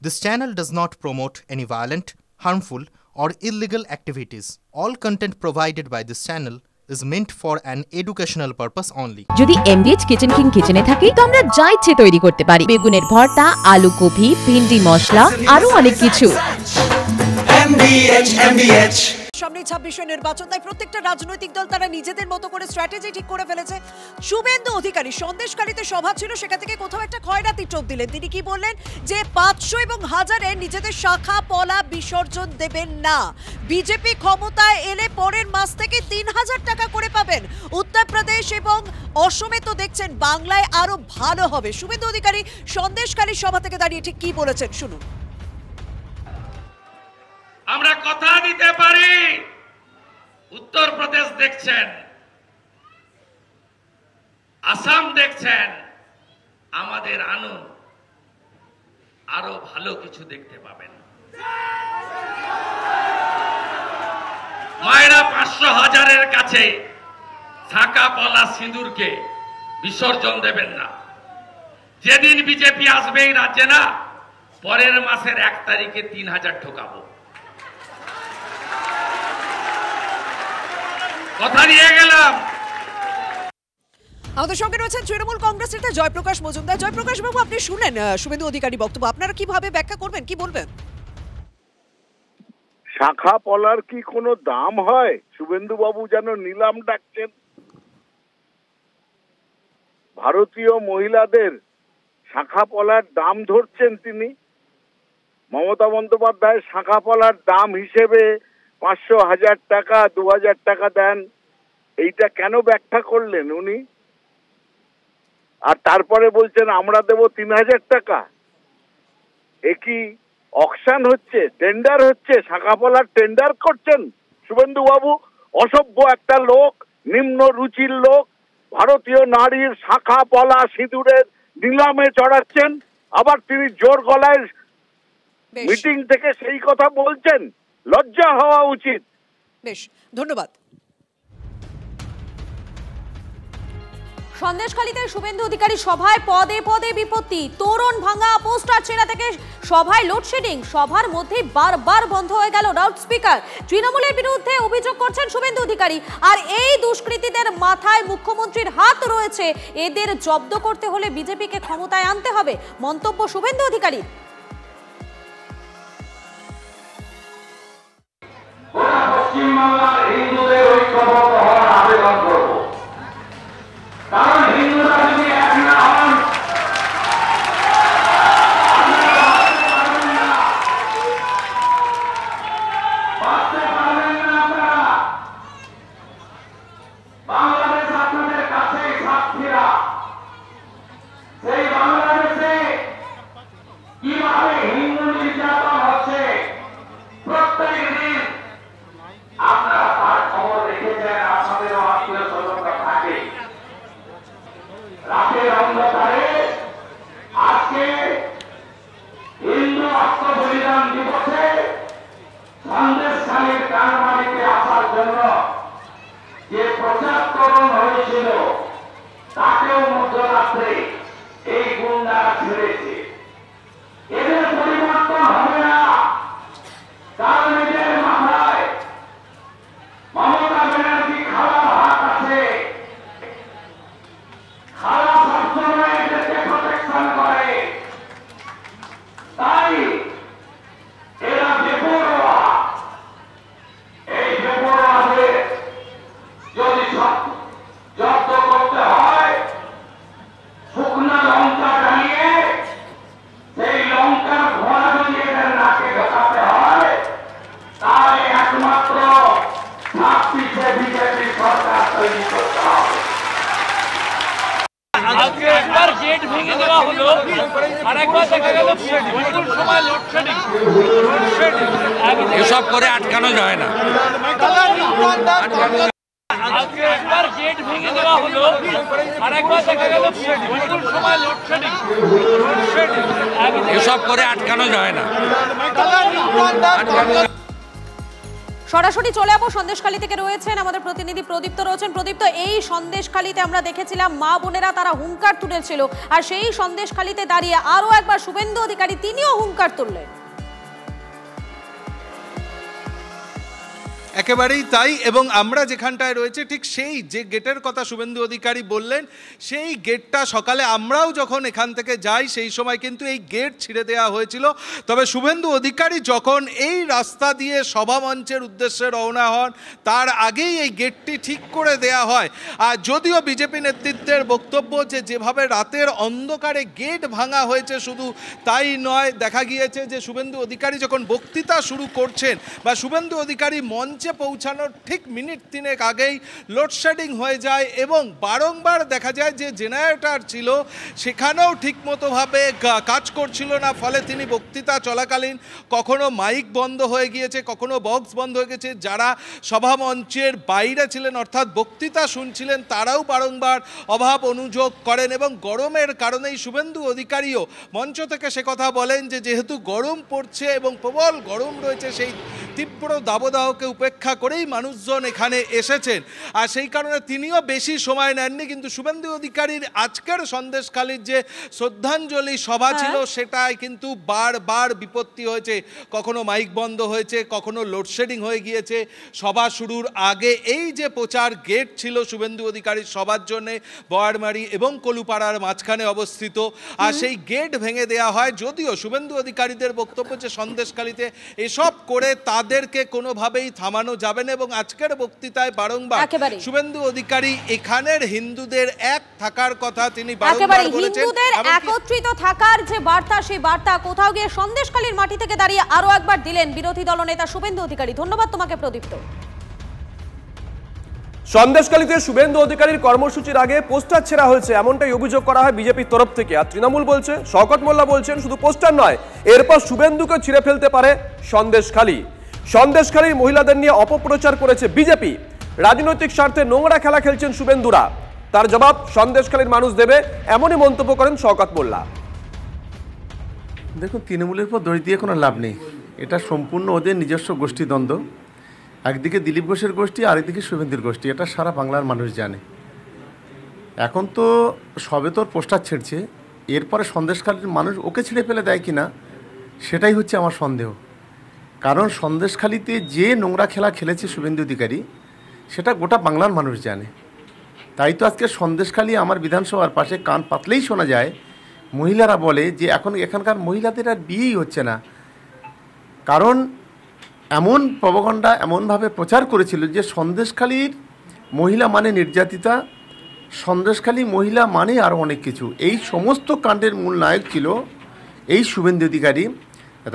This channel does not promote any violent, harmful, or illegal activities. All content provided by this channel is meant for an educational purpose only. যদি এমবিএচ kitchen king কিচেনে থাকি তো আমরা যা ইচ্ছে তৈরি করতে পারি। বেগুনের ভর্তা, আলু কপি, ভিন্ডি মশলা, আরো অনেক কিছু। MBH সামনে 26 নির্বাচন, তাই প্রত্যেকটা রাজনৈতিক দল তারা নিজেদের মতো করে স্ট্র্যাটেজি ঠিক করে ফেলেছে। শুভেন্দু অধিকারী সন্দেশখালীতে সভা ছিল, সেখান থেকে কোথাও একটা খয়রাতি টোপ দিলেন। তিনি কি বললেন যে 500 এবং 1000-এ নিজেদের শাখা পলা বিসর্জন দেবেন না। বিজেপি ক্ষমতায় এলে পরের মাস থেকে 3000 টাকা করে পাবেন। উত্তরপ্রদেশ এবং অসমে তো দেখছেন বাংলায় আরো ভালো হবে। শুভেন্দু অধিকারী সন্দেশখালীর সভা থেকে দাঁড়িয়ে ঠিক কি বলেছেন শুনুন। আমরা কথা দিতে পারি, উত্তরপ্রদেশ দেখছেন, আসাম দেখছেন, আমাদের আনুন, আরো ভালো কিছু দেখতে পাবেন। মায়েরা 500-1000-এর কাছে শাঁখা পলা সিঁদুরকে বিসর্জন দেবেন না। যেদিন বিজেপি আসবে এই রাজ্যে না, পরের মাসের 1 তারিখে 3000 ঢোকাবো। কথা দিয়ে গেলাম। আমাদের সঙ্গে রয়েছেন তৃণমূল কংগ্রেস নেতা জয়প্রকাশ মজুমদার। জয়প্রকাশ বাবু, আপনি শুনলেন শুভেন্দু অধিকারী বক্তব্য, আপনারা কিভাবে ব্যাখ্যা করবেন, কি বলবেন? শাখা পলার কি কোনো দাম হয়? শুভেন্দু বাবু যেন নিলাম ডাকছেন। ভারতীয় মহিলাদের শাখা পলার দাম ধরছেন তিনি। মমতা বন্দ্যোপাধ্যায় শাখা পলার দাম হিসেবে 500-1000 টাকা 2000 টাকা দেন, এইটা কেন ব্যাখ্যা করলেন উনি? আর তারপরে বলছেন আমরা দেব 3000 টাকা। এ কি অকশন হচ্ছে, টেন্ডার হচ্ছে? শাখা পলার টেন্ডার করছেন শুভেন্দু বাবু? অসভ্য একটা লোক, নিম্ন রুচির লোক, ভারতীয় নারীর শাখা পলা সিঁদুরের নিলামে চড়াচ্ছেন, আবার তিনি জোর গলায় মিটিং থেকে সেই কথা বলছেন। লজ্জা হওয়া উচিত। বেশ, ধন্যবাদ। সন্দেশখালীতে শুভেন্দু অধিকারী সভায় পদে পদে বিপত্তি, তোরণ ভাঙা, পোস্টার ছেঁড়া থেকে সভায় লোডশেডিং, সভার মধ্যে বারবার বন্ধ হয়ে গেল লাউড স্পিকার। তৃণমূলের বিরুদ্ধে অভিযোগ করছেন শুভেন্দু অধিকারী। আর এই দুষ্কৃতীদের মাথায় মুখ্যমন্ত্রীর হাত রয়েছে, এদের জব্দ করতে হলে বিজেপিকে ক্ষমতায় আনতে হবে, মন্তব্য শুভেন্দু অধিকারী। পশ্চিমবাংলার হিন্দুদের ঐক্যবদ্ধ হওয়ার আবেদন করব, কারণ হিন্দুরা যদি এক না হন বাঁচতে পারবেন না আপনারা। বাংলাদেশ আপনাদের কাছে সাক্ষীরা। সেই বাংলাদেশে কিভাবে হিন্দু নির্যাতন হচ্ছে প্রত্যেক দিন আপনারা তার খবর রেখেছেন। আপনাদেরও আত্মীয় স্বজনরা থাকে। রাতের অন্ধকারে আজকে হিন্দু আত্মবলিদান দিবসে সন্দেশখালীর কারবারিতে আসার জন্য যে প্রচারকরণ হয়েছিল, তাকেও মধ্যরাত্রে এই গুন্ডারা ছেড়েছে। এদের পরিবর্তন হবে না, কারণ এদের মাথায় মমতা ব্যানার্জি খারাপ হাত আছে। খারাপ সবসময় এদেরকে প্রোটেকশন করে, তাই এরা বেপরোয়া। এই বেপরোয়াদের যদি জব্দ করতে হয়, শুকনা লঙ্কা জ্বালিয়ে সেই লঙ্কার ধোঁয়া যদি এদের নাকে ঢোকাতে হয়, তাহলে একমাত্র বিজেপি সরকার তৈরি করতে হবে। আজকে একবার গেট ভেঙে দেওয়া হলো, আর একবার দেখা গেল বিপুল সময় লোডশেডিং। এসব করে আটকানো যায় না। আজকে একবার গেট ভেঙে দেওয়া হলো, আর একবার দেখা গেল বিপুল সময় লোডশেডিং। এসব করে আটকানো যায় না। সরাসরি চলে যাবো সন্দেশখালী থেকে, রয়েছেন আমাদের প্রতিনিধি প্রদীপ্ত রয়েছেন। প্রদীপ্ত, এই সন্দেশখালীতে আমরা দেখেছিলাম মা বোনেরা তারা হুঙ্কার তুলেছিল, আর সেই সন্দেশখালীতে দাঁড়িয়ে আরো একবার শুভেন্দু অধিকারী তিনিও হুঙ্কার তুললেন। একেবারেই তাই, এবং আমরা যেখানটায় রয়েছে ঠিক সেই যে গেটের কথা শুভেন্দু অধিকারী বললেন, সেই গেটটা সকালে আমরাও যখন এখান থেকে যাই সেই সময় কিন্তু এই গেট ছিঁড়ে দেওয়া হয়েছিল। তবে শুভেন্দু অধিকারী যখন এই রাস্তা দিয়ে সভামঞ্চের উদ্দেশ্যে রওনা হন তার আগেই এই গেটটি ঠিক করে দেয়া হয়। আর যদিও বিজেপি নেতৃত্বের বক্তব্য যে যেভাবে রাতের অন্ধকারে গেট ভাঙা হয়েছে, শুধু তাই নয়, দেখা গিয়েছে যে শুভেন্দু অধিকারী যখন বক্তৃতা শুরু করছেন বা শুভেন্দু অধিকারী মঞ্চে পৌঁছানোর ঠিক মিনিট 3 আগেই লোডশেডিং হয়ে যায়, এবং বারংবার দেখা যায় যে জেনারেটর ছিল সেখানেও ঠিকমতোভাবে কাজ করছিল না। ফলে তিনি বক্তৃতা চলাকালীন কখনো মাইক বন্ধ হয়ে গিয়েছে, কখনো বক্স বন্ধ হয়ে গেছে। যারা সভামঞ্চের বাইরে ছিলেন অর্থাৎ বক্তৃতা শুনছিলেন তারাও বারংবার অভাব অনুযোগ করেন, এবং গরমের কারণেই শুভেন্দু অধিকারীও মঞ্চ থেকে সে কথা বলেন যে যেহেতু গরম পড়ছে এবং প্রবল গরম রয়েছে, সেই তীব্র দাবদাহকে উপেক্ষা করেই মানুষজন এখানে এসেছেন, আর সেই কারণে তিনিও বেশি সময় নেননি। কিন্তু শুভেন্দু অধিকারীর আজকের সন্দেশখালীর যে শ্রদ্ধাঞ্জলি সভা ছিল সেটাই কিন্তু বারবার বিপত্তি হয়েছে। কখনো মাইক বন্ধ হয়েছে, কখনো লোডশেডিং হয়ে গিয়েছে। সভা শুরুর আগে এই যে প্রচার গেট ছিল শুভেন্দু অধিকারীর সবার জন্যে বয়ারমারি এবং কলুপাড়ার মাঝখানে অবস্থিত, আর সেই গেট ভেঙে দেওয়া হয়। যদিও শুভেন্দু অধিকারীদের বক্তব্য যে সন্দেশখালীতে এসব করে তাদেরকে কোনোভাবেই থামানো যাবে না, এবং আজকের বক্তৃতায় বারংবার শুভেন্দু অধিকারী এখানের হিন্দুদের এক থাকার কথা তিনি বারংবার বলেছেন। হিন্দুদের একত্রিত থাকার যে বার্তা, সেই বার্তা কোথাও গিয়ে সন্দেশখালীর মাটি থেকে দাঁড়িয়ে আরো একবার দিলেন বিরোধী দলনেতা শুভেন্দু অধিকারী। ধন্যবাদ তোমাকে প্রদীপ্ত। সন্দেশখালীতে শুভেন্দু অধিকারীর কর্মসূচির আগে পোস্টার ছেঁড়া হয়েছে, এমনটাই অভিযোগ করা হয় বিজেপির তরফ থেকে। আর তৃণমূল বলছে, শওকত মোল্লা বলছেন শুধু পোস্টার নয়, এরপর শুভেন্দুকে ছিঁড়ে ফেলতে পারে সন্দেশখালী। সন্দেশখালীর মহিলাদের নিয়ে অপপ্রচার করেছে বিজেপি, রাজনৈতিক স্বার্থে নোংরা খেলা খেলছেন শুভেন্দুরা। তার জবাব সন্দেশখালীর মানুষ দেবে, এমনই মন্তব্য করেন শওকত মোল্লা। দেখুন, তৃণমূলের উপর দোষ দিয়ে কোনো লাভ নেই, এটা সম্পূর্ণ ওদের নিজস্ব গোষ্ঠীদ্বন্দ্ব। একদিকে দিলীপ ঘোষের গোষ্ঠী, আরেকদিকে শুভেন্দুর গোষ্ঠী, এটা সারা বাংলার মানুষ জানে। এখন তো সবে তোর পোস্টার ছেড়ছে, এরপরে সন্দেশখালীর মানুষ ওকে ছেড়ে ফেলে দেয় কিনা সেটাই হচ্ছে আমার সন্দেহ। কারণ সন্দেশখালীতে যে নোংরা খেলা খেলেছে শুভেন্দু অধিকারী সেটা গোটা বাংলার মানুষ জানে। তাই তো আজকে সন্দেশখালী আমার বিধানসভার পাশে কান পাতলেই শোনা যায় মহিলারা বলে যে এখানকার মহিলাদের আর বিয়েই হচ্ছে না। কারণ এমন প্রপাগান্ডা এমনভাবে প্রচার করেছিল যে সন্দেশখালীর মহিলা মানে নির্যাতিতা, সন্দেশখালী মহিলা মানে আরও অনেক কিছু। এই সমস্ত কাণ্ডের মূল নায়ক ছিল এই শুভেন্দু অধিকারী।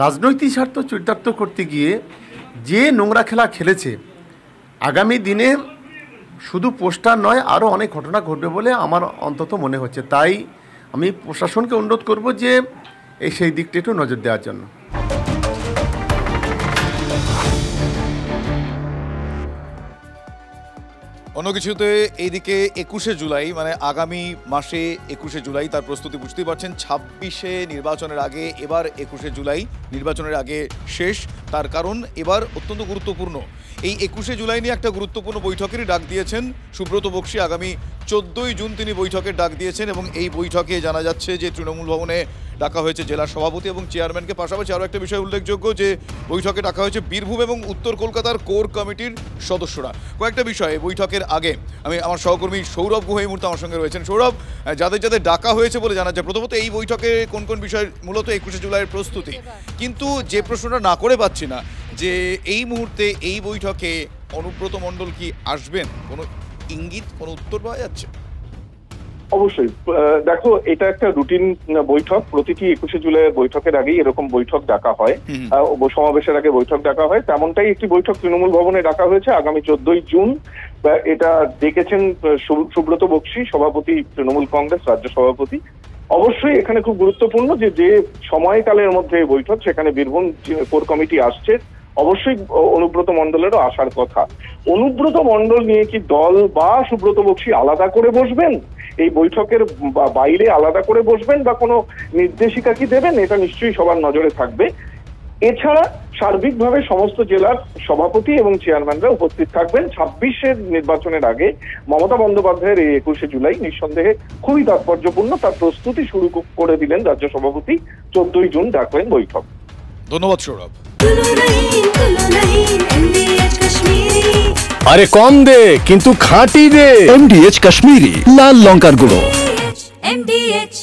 রাজনৈতিক স্বার্থ চরিতার্থ করতে গিয়ে যে নোংরা খেলা খেলেছে, আগামী দিনে শুধু পোস্টার নয় আরও অনেক ঘটনা ঘটবে বলে আমার অন্তত মনে হচ্ছে। তাই আমি প্রশাসনকে অনুরোধ করব যে সেই দিকটা একটু নজর দেওয়ার জন্য। অন্য কিছুতে এইদিকে 21শে জুলাই মানে আগামী মাসে 21শে জুলাই তার প্রস্তুতি বুঝতেই পারছেন। 26শে নির্বাচনের আগে, এবার 21শে জুলাই নির্বাচনের আগে শেষ। তার কারণ এবার অত্যন্ত গুরুত্বপূর্ণ, এই 21শে জুলাই নিয়ে একটা গুরুত্বপূর্ণ বৈঠকেরই ডাক দিয়েছেন সুব্রত বক্সী। আগামী 14ই জুন তিনি বৈঠকের ডাক দিয়েছেন, এবং এই বৈঠকে জানা যাচ্ছে যে তৃণমূল ভবনে ডাকা হয়েছে জেলা সভাপতি এবং চেয়ারম্যানকে। পাশাপাশি আরও একটা বিষয় উল্লেখযোগ্য যে বৈঠকে ডাকা হয়েছে বীরভূম এবং উত্তর কলকাতার কোর কমিটির সদস্যরা। কয়েকটা বিষয়ে বৈঠকের আগে আমি আমার সহকর্মী সৌরভ গুহ এই মুহূর্তে আমার সঙ্গে রয়েছেন। সৌরভ, যাদের যাদের ডাকা হয়েছে বলে জানা যায়, প্রথমত এই বৈঠকে কোন কোন বিষয়, মূলত 21শে জুলাইয়ের প্রস্তুতি, কিন্তু যে প্রশ্নটা না করে পাচ্ছি না যে এই মুহূর্তে এই বৈঠকে অনুব্রত মণ্ডল কি আসবেন, কোনো ইঙ্গিত, কোনো উত্তর পাওয়া যাচ্ছে? অবশ্যই দেখো, এটা একটা রুটিন বৈঠক। প্রতিটি 21শে জুলাইয়ের বৈঠকের আগেই এরকম বৈঠক ডাকা হয়, সমাবেশের আগে বৈঠক ডাকা হয়। তেমনটাই একটি বৈঠক তৃণমূল ভবনে ডাকা হয়েছে আগামী 14ই জুন। এটা ডেকেছেন সুব্রত বক্সী, সভাপতি তৃণমূল কংগ্রেস, রাজ্য সভাপতি। অবশ্যই এখানে খুব গুরুত্বপূর্ণ যে সময়কালের মধ্যে বৈঠক, সেখানে বীরভূম কোর কমিটি আসছে, অবশ্যই অনুব্রত মণ্ডলেরও আসার কথা। অনুব্রত মণ্ডল নিয়ে কি দল বা সুব্রত বক্সী আলাদা করে বসবেন, এই বৈঠকের বাইরে আলাদা করে বসবেন, বা কোনো নির্দেশিকা কি দেবেন, এটা নিশ্চয়ই সবার নজরে থাকবে। এছাড়া সার্বিকভাবে সমস্ত জেলার সভাপতি এবং চেয়ারম্যানরা উপস্থিত থাকবেন। 26-এর নির্বাচনের আগে মমতা বন্দ্যোপাধ্যায়ের এই 21শে জুলাই নিঃসন্দেহে খুবই তাৎপর্যপূর্ণ। তার প্রস্তুতি শুরু করে দিলেন রাজ্য সভাপতি। 14ই জুন ডাকলেন বৈঠক। ধন্যবাদ সৌরভ। আরে কম দে কিন্তু খাঁটি দে, MDH কাশ্মীরি লাল লঙ্কার গুঁড়ো। MDH